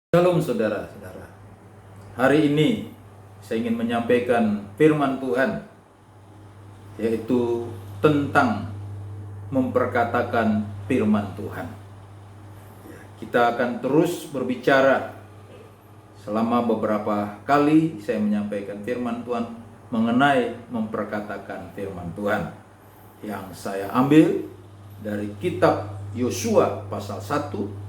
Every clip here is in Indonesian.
Shalom saudara-saudara. Hari ini saya ingin menyampaikan firman Tuhan, yaitu tentang memperkatakan firman Tuhan. Kita akan terus berbicara selama beberapa kali saya menyampaikan firman Tuhan mengenai memperkatakan firman Tuhan, yang saya ambil dari kitab Yosua pasal 1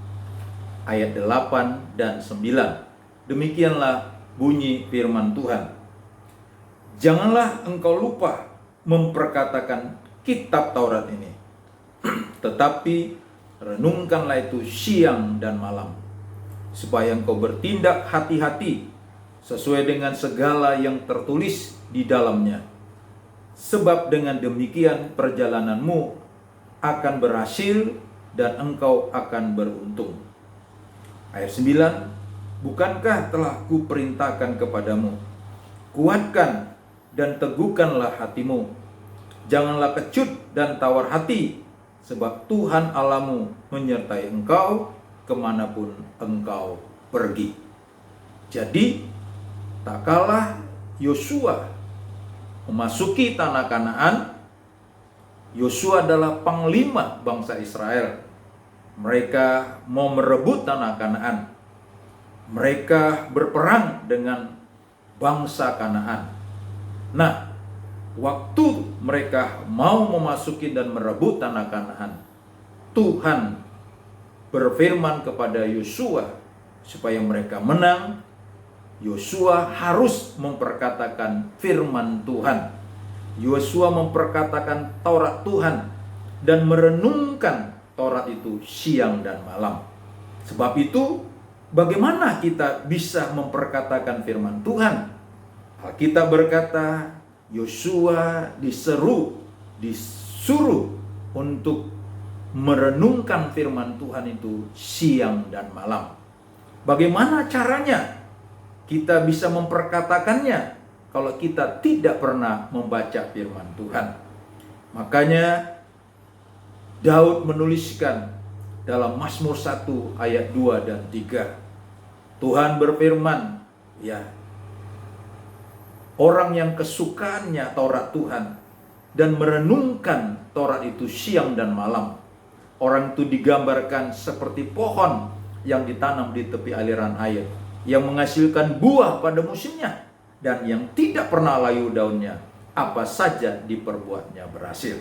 ayat 8 dan 9. Demikianlah bunyi firman Tuhan. Janganlah engkau lupa memperkatakan kitab Taurat ini, tetapi renungkanlah itu siang dan malam, supaya engkau bertindak hati-hati sesuai dengan segala yang tertulis di dalamnya. Sebab dengan demikian perjalananmu akan berhasil dan engkau akan beruntung. Ayat 9, bukankah telah kuperintahkan kepadamu, kuatkan dan teguhkanlah hatimu, janganlah kecut dan tawar hati, sebab Tuhan Allahmu menyertai engkau kemanapun engkau pergi. Jadi, tak kalah Yosua memasuki tanah Kanaan, Yosua adalah panglima bangsa Israel. Mereka mau merebut tanah Kanaan. Mereka berperang dengan bangsa Kanaan. Nah, waktu mereka mau memasuki dan merebut tanah Kanaan, Tuhan berfirman kepada Yosua supaya mereka menang. Yosua harus memperkatakan firman Tuhan. Yosua memperkatakan Taurat Tuhan dan merenungkan Taurat itu siang dan malam. Sebab itu, bagaimana kita bisa memperkatakan firman Tuhan? Alkitab berkata, Yosua disuruh untuk merenungkan firman Tuhan itu siang dan malam. Bagaimana caranya kita bisa memperkatakannya kalau kita tidak pernah membaca firman Tuhan? Makanya Daud menuliskan dalam Mazmur 1 ayat 2 dan 3. Tuhan berfirman, orang yang kesukaannya Taurat Tuhan dan merenungkan Taurat itu siang dan malam. Orang itu digambarkan seperti pohon yang ditanam di tepi aliran air, yang menghasilkan buah pada musimnya, dan yang tidak pernah layu daunnya, apa saja diperbuatnya berhasil.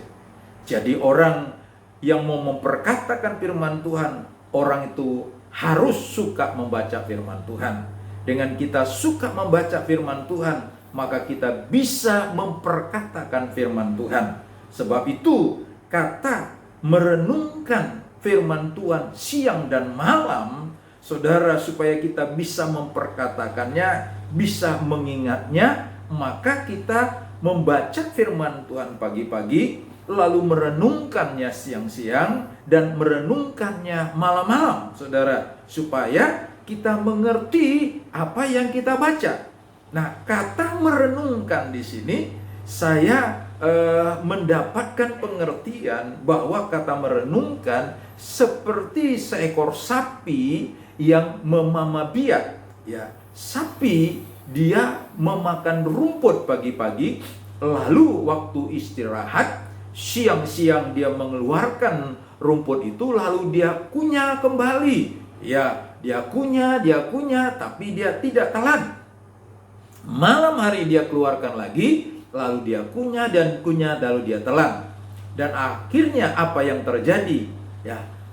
Jadi orang yang mau memperkatakan firman Tuhan, orang itu harus suka membaca firman Tuhan. Dengan kita suka membaca firman Tuhan, maka kita bisa memperkatakan firman Tuhan. Sebab itu kata merenungkan firman Tuhan siang dan malam, saudara, supaya kita bisa memperkatakannya, bisa mengingatnya, maka kita membaca firman Tuhan pagi-pagi, lalu merenungkannya siang-siang dan merenungkannya malam-malam, saudara, supaya kita mengerti apa yang kita baca. Nah, kata merenungkan di sini saya mendapatkan pengertian bahwa kata merenungkan seperti seekor sapi yang memama biak. Sapi dia memakan rumput pagi-pagi, lalu waktu istirahat siang-siang dia mengeluarkan rumput itu, lalu dia kunyah kembali. Dia kunyah, tapi dia tidak telan. Malam hari dia keluarkan lagi, lalu dia kunyah, lalu dia telan. Dan akhirnya apa yang terjadi?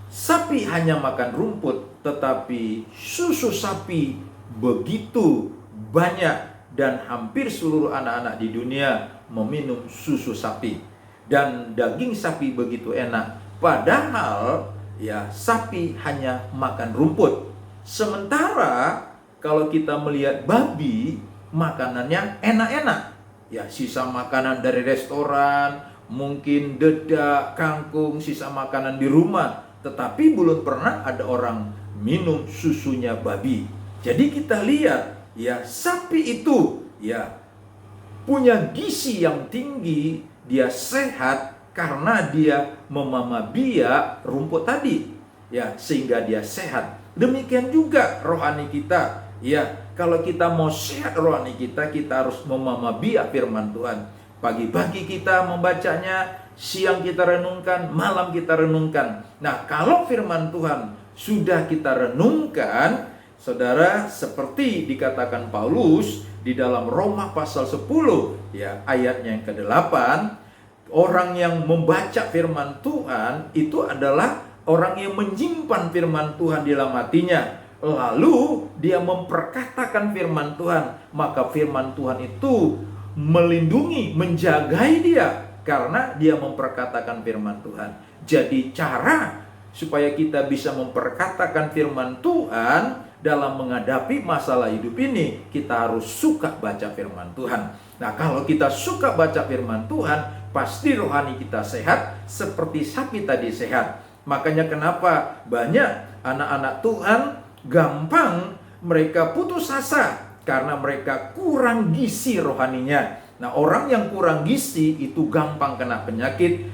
Sapi hanya makan rumput, tetapi susu sapi begitu banyak, dan hampir seluruh anak-anak di dunia meminum susu sapi. Dan daging sapi begitu enak, padahal sapi hanya makan rumput. Sementara kalau kita melihat babi, makanannya enak-enak. Sisa makanan dari restoran, mungkin dedak, kangkung, sisa makanan di rumah, tetapi belum pernah ada orang minum susunya babi. Jadi kita lihat, sapi itu punya gizi yang tinggi. Dia sehat karena dia memama biak rumput tadi. ya, sehingga dia sehat. Demikian juga rohani kita, ya. Kalau kita mau sehat rohani kita harus memahami firman Tuhan. Pagi-pagi kita membacanya, siang kita renungkan, malam kita renungkan. Nah, kalau firman Tuhan sudah kita renungkan, saudara, seperti dikatakan Paulus di dalam Roma pasal 10, ya, ayatnya yang ke-8, orang yang membaca firman Tuhan itu adalah orang yang menyimpan firman Tuhan di dalam hatinya, lalu dia memperkatakan firman Tuhan, maka firman Tuhan itu melindungi, menjagai dia karena dia memperkatakan firman Tuhan. Jadi cara supaya kita bisa memperkatakan firman Tuhan dalam menghadapi masalah hidup ini, kita harus suka baca firman Tuhan. Nah, kalau kita suka baca firman Tuhan, pasti rohani kita sehat seperti sapi tadi sehat. Makanya kenapa banyak anak-anak Tuhan gampang mereka putus asa karena mereka kurang gizi rohaninya. Nah, orang yang kurang gizi itu gampang kena penyakit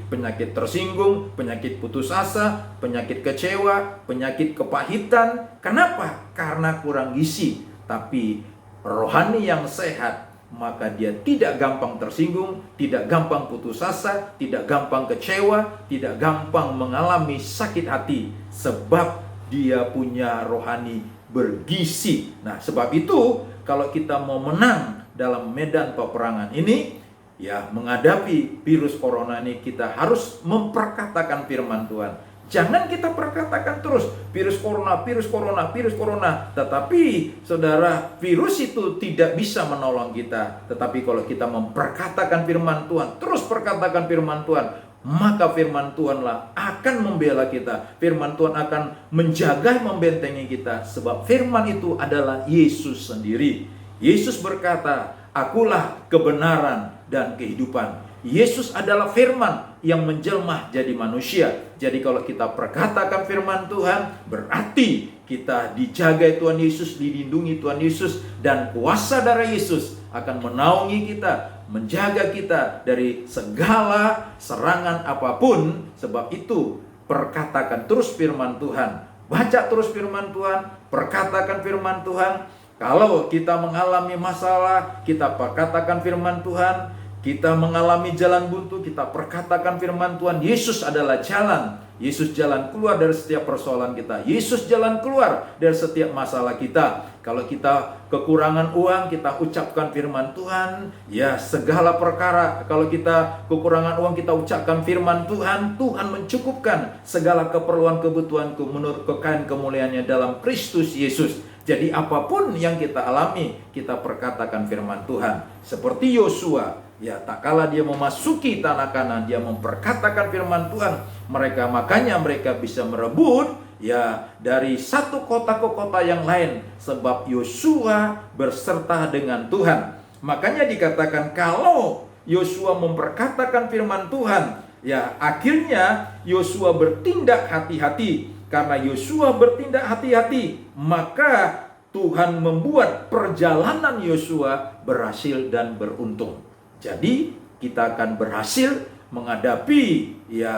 tersinggung, penyakit putus asa, penyakit kecewa, penyakit kepahitan. Kenapa? Karena kurang gizi. Tapi rohani yang sehat, maka dia tidak gampang tersinggung, tidak gampang putus asa, tidak gampang kecewa, tidak gampang mengalami sakit hati, sebab dia punya rohani bergizi. Nah, sebab itu kalau kita mau menang dalam medan peperangan ini, ya, menghadapi virus corona ini, kita harus memperkatakan firman Tuhan. Jangan kita perkatakan terus virus corona, virus corona, virus corona. Tetapi saudara, virus itu tidak bisa menolong kita. Tetapi kalau kita memperkatakan firman Tuhan, terus perkatakan firman Tuhan, maka firman Tuhanlah akan membela kita. Firman Tuhan akan menjaga, membentengi kita. Sebab firman itu adalah Yesus sendiri. Yesus berkata, "Akulah kebenaran dan kehidupan." Yesus adalah firman yang menjelma jadi manusia. Jadi kalau kita perkatakan firman Tuhan, berarti kita dijaga Tuhan Yesus, dilindungi Tuhan Yesus, dan kuasa darah Yesus akan menaungi kita, menjaga kita dari segala serangan apapun. Sebab itu, perkatakan terus firman Tuhan, baca terus firman Tuhan, perkatakan firman Tuhan. Kalau kita mengalami masalah, kita perkatakan firman Tuhan. Kita mengalami jalan buntu, kita perkatakan firman Tuhan. Yesus adalah jalan. Yesus jalan keluar dari setiap persoalan kita. Yesus jalan keluar dari setiap masalah kita. Kalau kita kekurangan uang, kita ucapkan firman Tuhan. Ya, segala perkara. Kalau kita kekurangan uang, kita ucapkan firman Tuhan. Tuhan mencukupkan segala keperluan kebutuhanku menurut kekayaan kemuliaannya dalam Kristus Yesus. Jadi apapun yang kita alami, kita perkatakan firman Tuhan. Seperti Yosua, ya, tak kala dia memasuki tanah Kanaan, dia memperkatakan firman Tuhan. Makanya mereka bisa merebut, ya, dari satu kota ke kota yang lain, sebab Yosua berserta dengan Tuhan. Makanya dikatakan kalau Yosua memperkatakan firman Tuhan, ya, akhirnya Yosua bertindak hati-hati. Karena Yosua bertindak hati-hati, maka Tuhan membuat perjalanan Yosua berhasil dan beruntung. Jadi kita akan berhasil menghadapi, ya,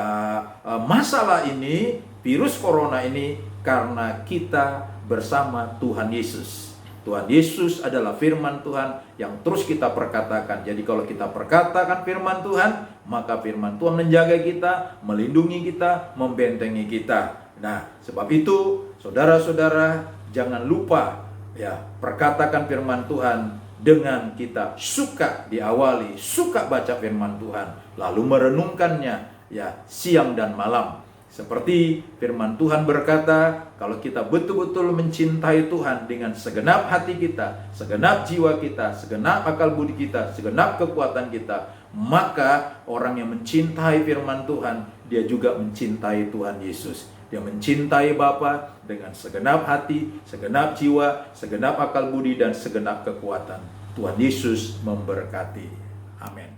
masalah ini, virus corona ini, karena kita bersama Tuhan Yesus. Tuhan Yesus adalah firman Tuhan yang terus kita perkatakan. Jadi kalau kita perkatakan firman Tuhan, maka firman Tuhan menjaga kita, melindungi kita, membentengi kita. Nah, sebab itu saudara-saudara, jangan lupa, ya, perkatakan firman Tuhan dengan kita suka diawali, suka baca firman Tuhan, lalu merenungkannya, ya, siang dan malam. Seperti firman Tuhan berkata, kalau kita betul-betul mencintai Tuhan dengan segenap hati kita, segenap jiwa kita, segenap akal budi kita, segenap kekuatan kita, maka orang yang mencintai firman Tuhan, dia juga mencintai Tuhan Yesus. Dia mencintai Bapa dengan segenap hati, segenap jiwa, segenap akal budi, dan segenap kekuatan. Tuhan Yesus memberkati. Amin.